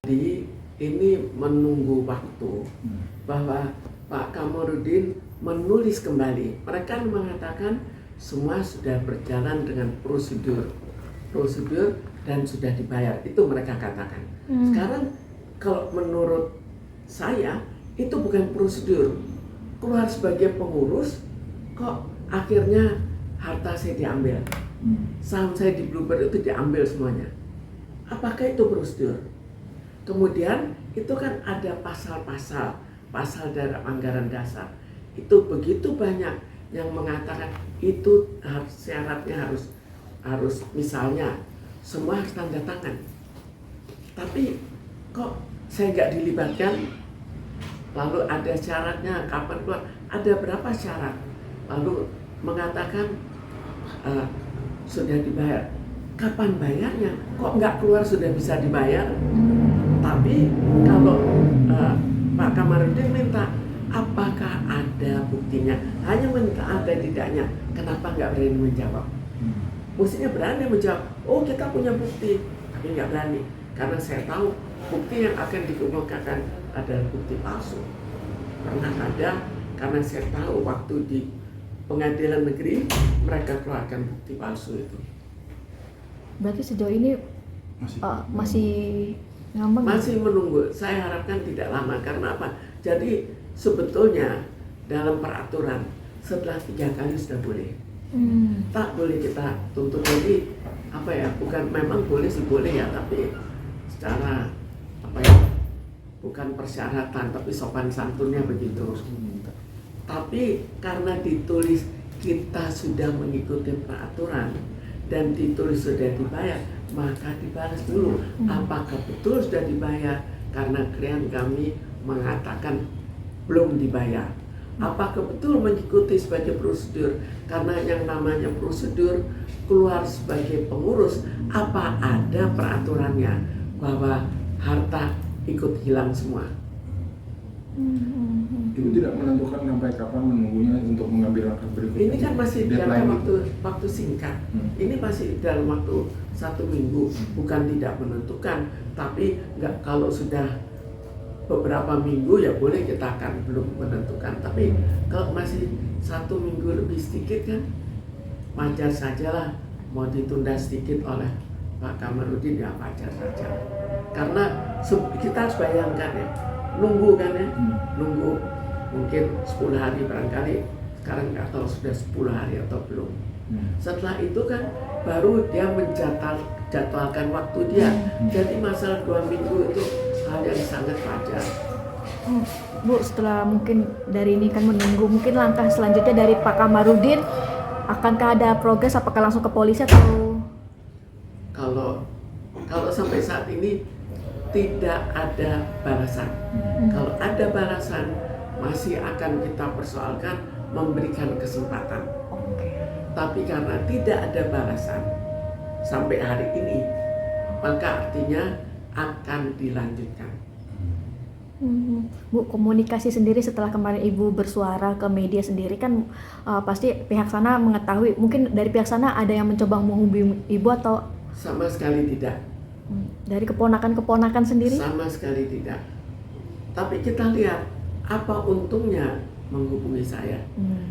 Jadi ini menunggu waktu bahwa Pak Kamarudin menulis kembali. Mereka mengatakan semua sudah berjalan dengan prosedur dan sudah dibayar. Itu mereka katakan. Sekarang kalau menurut saya itu bukan prosedur. Keluar sebagai pengurus kok akhirnya harta saya diambil. Saham saya di Bluebird itu diambil semuanya. Apakah itu prosedur? Kemudian itu kan ada pasal dari anggaran dasar. Itu begitu banyak yang mengatakan itu syaratnya harus misalnya semua harus tanda tangan. Tapi kok saya nggak dilibatkan? Lalu ada syaratnya kapan keluar? Ada berapa syarat? Lalu mengatakan sudah dibayar. Kapan bayarnya? Kok nggak keluar sudah bisa dibayar? Tapi kalau Pak Kamarudin minta, apakah ada buktinya? Hanya minta ada tidaknya. Kenapa nggak berani menjawab? Mestinya berani menjawab. Oh, kita punya bukti, tapi nggak berani. Karena saya tahu bukti yang akan dikemukakan adalah bukti palsu. Pernah ada, karena saya tahu waktu di pengadilan negeri mereka keluarkan bukti palsu itu. Berarti sejauh ini masih ngambang? Masih menunggu. Saya harapkan tidak lama. Karena apa? Jadi sebetulnya dalam peraturan setelah 3 kali sudah boleh. Tak boleh kita tuntut. Jadi apa ya? Bukan memang boleh sih boleh ya, tapi secara apa ya? Bukan persyaratan, tapi sopan santunnya begitu. Tapi karena ditulis kita sudah mengikuti peraturan dan ditulis sudah dibayar, maka dibalas dulu apakah betul sudah dibayar, karena klien kami mengatakan belum dibayar. Apakah betul mengikuti sebagai prosedur, karena yang namanya prosedur keluar sebagai pengurus, apa ada peraturannya bahwa harta ikut hilang semua. Ibu tidak menentukan sampai kapan menunggunya untuk mengambil langkah berikutnya. Ini kan masih dalam waktu singkat. Ini masih dalam waktu 1 minggu, bukan tidak menentukan, tapi nggak, kalau sudah beberapa minggu ya boleh, kita akan belum menentukan. Tapi kalau masih 1 minggu lebih sedikit kan wajar sajalah mau ditunda sedikit oleh Pak Kamarudin, ya wajar saja. Karena kita harus bayangkan ya, nunggu kan ya, nunggu mungkin 10 hari barangkali, sekarang nggak tahu sudah 10 hari atau belum. Setelah itu kan baru dia menjadwalkan waktu dia. Jadi masalah 2 minggu itu hal yang sangat wajar. Bu, setelah mungkin dari ini kan menunggu, mungkin langkah selanjutnya dari Pak Kamarudin, akankah ada progres, apakah langsung ke polisi atau? Kalau sampai saat ini tidak ada balasan. Kalau ada balasan, masih akan kita persoalkan, memberikan kesempatan. Tapi karena tidak ada balasan sampai hari ini, maka artinya akan dilanjutkan. Bu, komunikasi sendiri setelah kemarin Ibu bersuara ke media sendiri kan pasti pihak sana mengetahui, mungkin dari pihak sana ada yang mencoba menghubungi Ibu atau? Sama sekali tidak. Dari keponakan sendiri? Sama sekali tidak. Tapi kita lihat apa untungnya menghubungi saya.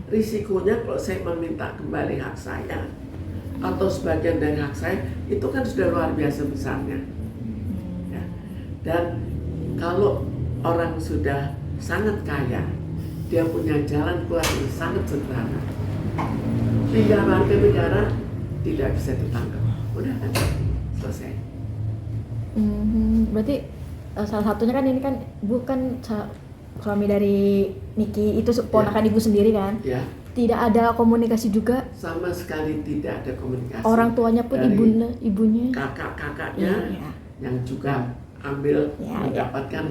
Risikonya kalau saya meminta kembali hak saya atau sebagian dari hak saya, itu kan sudah luar biasa besarnya. Ya. Dan kalau orang sudah sangat kaya, dia punya jalan keluar yang sangat sederhana. Pindah warga negara tidak bisa ditangkap. Udah kan selesai. Berarti salah satunya kan ini kan Ibu kan suami dari Niki itu ponakan Ibu sendiri kan? Ya. Tidak ada komunikasi juga? Sama sekali tidak ada komunikasi. Orang tuanya pun ibunya? Kakak-kakaknya yang juga mendapatkan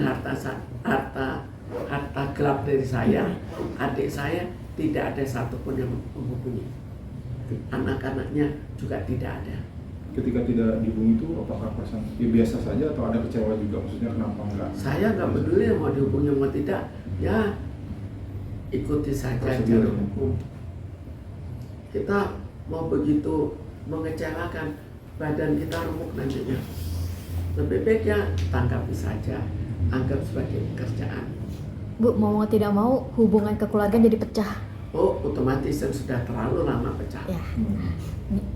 harta gelap dari saya, adik saya, tidak ada satupun yang menghubungi. Anak-anaknya juga tidak ada. Ketika tidak dihubungi itu apakah perasaan biasa saja atau ada kecewa juga, maksudnya kenapa enggak? Saya nggak peduli mau dihubungi mau tidak, ya ikuti saja jalur hukum. Kita mau begitu mengecewakan, badan kita remuk nantinya. lebih baik ya tanggapi saja, anggap sebagai pekerjaan. Bu, mau tidak mau hubungan kekeluargaan jadi pecah. Oh, otomatis dan sudah terlalu lama pecah. Ya.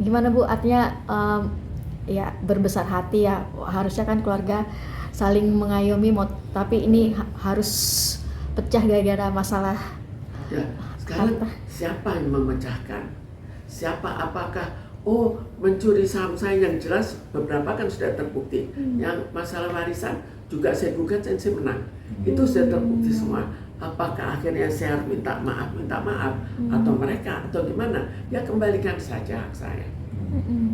Gimana Bu? Artinya ya berbesar hati ya. Harusnya kan keluarga saling mengayomi, tapi ini harus pecah gara-gara masalah. Ya, sekarang Harta. siapa yang memecahkan? Siapa? Apakah mencuri saham saya yang jelas beberapa kan sudah terbukti. Yang masalah warisan juga saya gugat dan saya menang. Itu sudah terbukti semua. Apakah akhirnya saya harus minta maaf atau mereka atau gimana? Ya kembalikan saja hak saya.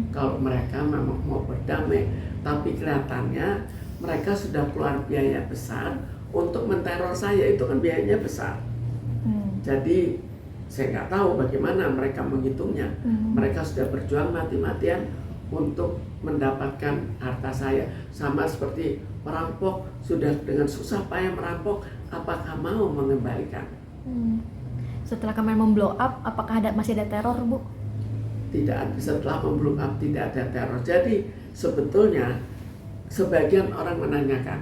Kalau mereka memang mau berdamai, tapi kelihatannya mereka sudah keluar biaya besar untuk menteror saya, itu kan biayanya besar. Jadi saya nggak tahu bagaimana mereka menghitungnya. Mereka sudah berjuang mati-matian untuk mendapatkan harta saya, sama seperti perampok sudah dengan susah payah merampok, apakah mau mengembalikan? Setelah kemarin memblow up, apakah masih ada teror, Bu? Tidak, setelah memblow up tidak ada teror. Jadi sebetulnya sebagian orang menanyakan,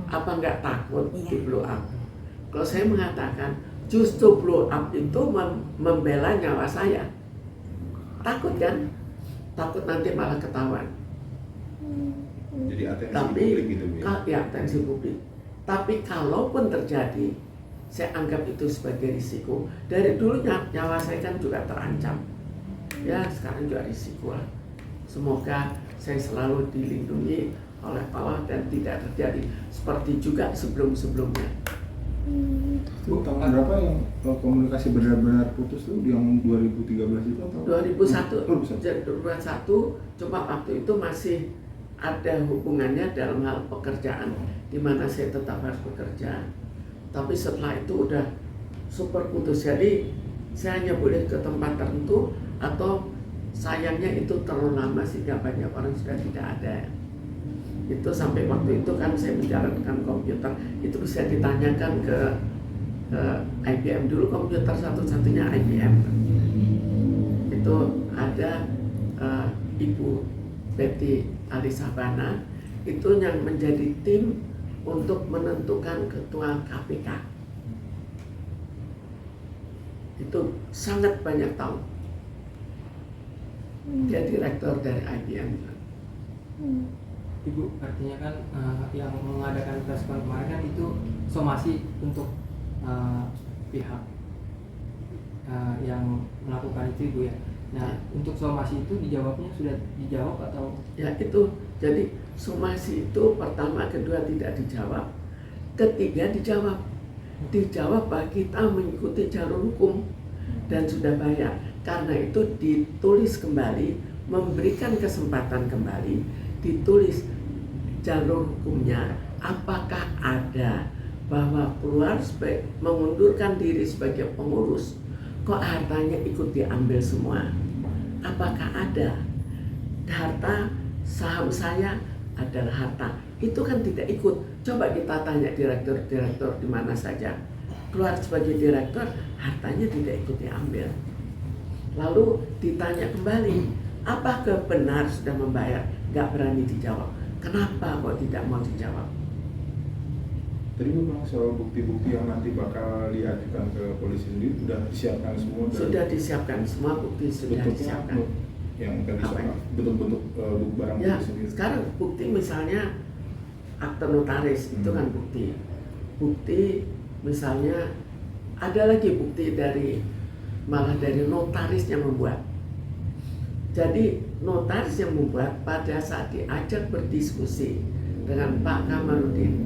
apa nggak takut di blow up? Kalau saya mengatakan justru blow up itu membela nyawa saya. Takut kan? Takut nanti malah ketahuan. Jadi atensi Tapi publik gitu ya. ya atensi publik. Tapi kalaupun terjadi, saya anggap itu sebagai risiko. Dari dulu nyawa saya kan juga terancam. Ya sekarang juga risiko lah. Semoga saya selalu dilindungi oleh Allah dan tidak terjadi seperti juga sebelum-sebelumnya. Bu, tahun berapa yang komunikasi benar-benar putus tuh, yang 2013 itu atau? 2001 cuma waktu itu masih ada hubungannya dalam hal pekerjaan, di mana saya tetap harus bekerja. Tapi setelah itu udah super putus. Jadi saya hanya boleh ke tempat tertentu, atau sayangnya itu terlalu lama sehingga banyak orang sudah tidak ada. Itu sampai waktu itu kan saya menjalankan komputer, itu bisa ditanyakan ke IBM dulu, komputer satu-satunya IBM. Itu ada Ibu Betty Alisabana, itu yang menjadi tim untuk menentukan ketua KPK. Itu sangat banyak tahun. Dia direktur dari IBM. Ibu, artinya kan yang mengadakan press con kemarin kan itu somasi untuk pihak yang melakukan itu, Ibu ya. Nah, untuk somasi itu dijawabnya sudah dijawab atau? Ya itu, jadi somasi itu pertama, kedua tidak dijawab, ketiga dijawab. Dijawab bahwa kita mengikuti jalur hukum dan sudah bayar. Karena itu ditulis kembali, memberikan kesempatan kembali, ditulis jalur hukumnya, apakah ada bahwa keluar mengundurkan diri sebagai pengurus, kok hartanya ikut diambil semua? Apakah ada harta saham saya adalah harta? Itu kan tidak ikut. Coba kita tanya direktur-direktur di mana saja, keluar sebagai direktur, hartanya tidak ikut diambil. Lalu ditanya kembali, apakah benar sudah membayar? Gak berani dijawab. Kenapa kok tidak mau dijawab? Tadi Bu bilang soal bukti-bukti yang nanti bakal diajukan ke polisi sendiri sudah disiapkan semua. Sudah disiapkan semua, bukti sudah disiapkan. Yang tadi soal bentuk-bentuk barang Ya, bukti sendiri. sekarang bukti misalnya akte notaris itu kan bukti. Bukti misalnya ada lagi bukti malah dari notaris yang membuat. Jadi notaris yang membuat pada saat diajak berdiskusi dengan Pak Kamarudin,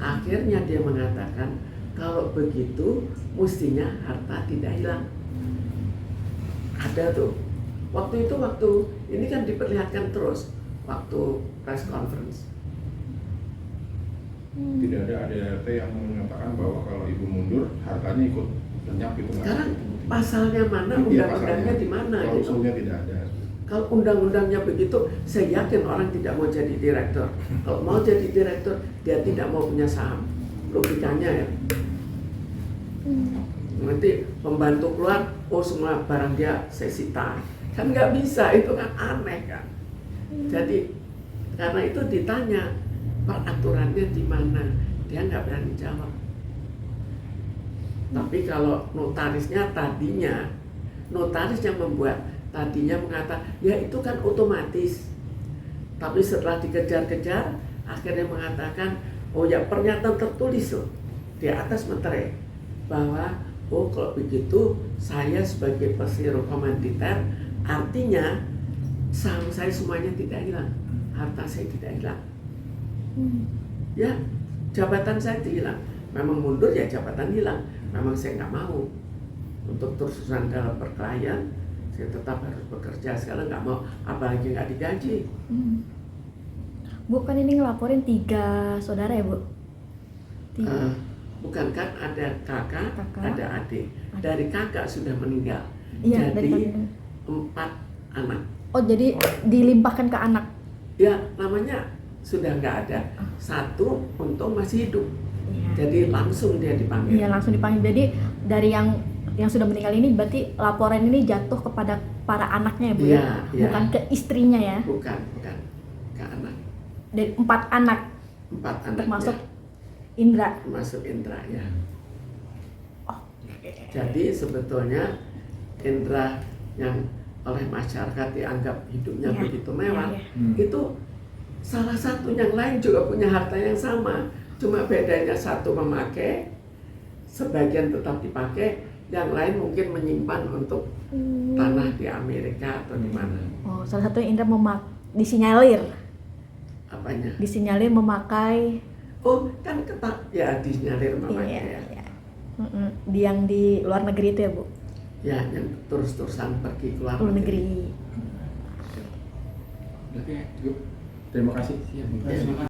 akhirnya dia mengatakan kalau begitu mestinya harta tidak hilang. Ada tuh. Waktu ini kan diperlihatkan terus waktu press conference. Tidak ada ADRT yang menyatakan bahwa kalau Ibu mundur hartanya ikut lenyap gitu. Sekarang pasalnya mana, undang-undangnya di mana gitu. Klausulnya tidak ada. Kalau undang-undangnya begitu, saya yakin orang tidak mau jadi direktur. Kalau mau jadi direktur, dia tidak mau punya saham. Logikanya ya. Nanti pembantu keluar, semua barang dia saya sita. Kan nggak bisa, itu kan aneh kan. Jadi Karena itu ditanya, Pak aturannya di mana? Dia nggak berani jawab. Tapi kalau notaris yang membuat tadinya mengatakan, ya itu kan otomatis. Tapi setelah dikejar-kejar, akhirnya mengatakan, oh ya pernyataan tertulis loh di atas meterai bahwa oh kalau begitu saya sebagai persero komanditer artinya saham saya semuanya tidak hilang, harta saya tidak hilang. Ya, jabatan saya hilang. Memang mundur ya jabatan hilang. Memang saya nggak mau untuk terus-terusan dalam perkelahian. Saya tetap harus bekerja. Sekarang nggak mau, apalagi nggak digaji. Bu, kan ini ngelaporin 3 saudara ya, Bu? Bukan kan, ada kakak, ada adik. Dari kakak sudah meninggal. Iya, Jadi 4 anak. Oh, jadi dilimpahkan ke anak. Ya, namanya sudah nggak ada. 1 untung masih hidup. Iya. Jadi langsung dia dipanggil. Iya, langsung dipanggil. Jadi dari yang sudah meninggal ini berarti laporan ini jatuh kepada para anaknya ya, Bu? Iya, iya. Bukan ke istrinya ya? Bukan ke anak. Dari 4 anak 4 anak. termasuk Indra. Termasuk Indra ya. Oh. Jadi sebetulnya Indra yang oleh masyarakat dianggap hidupnya Iya, begitu mewah, iya, itu salah satu yang lain juga punya harta yang sama, cuma bedanya satu memakai, sebagian tetap dipakai, yang lain mungkin menyimpan untuk tanah di Amerika atau di mana. Oh, salah satunya Indra disinyalir Apanya? memakai. Oh, kan ketat ya disinyalir memakai ya. Iya. Yang di luar negeri itu ya, Bu? Ya, yang terus-terusan pergi ke luar Luar negeri. Oke, cukup. Terima kasih. Siap. Ya.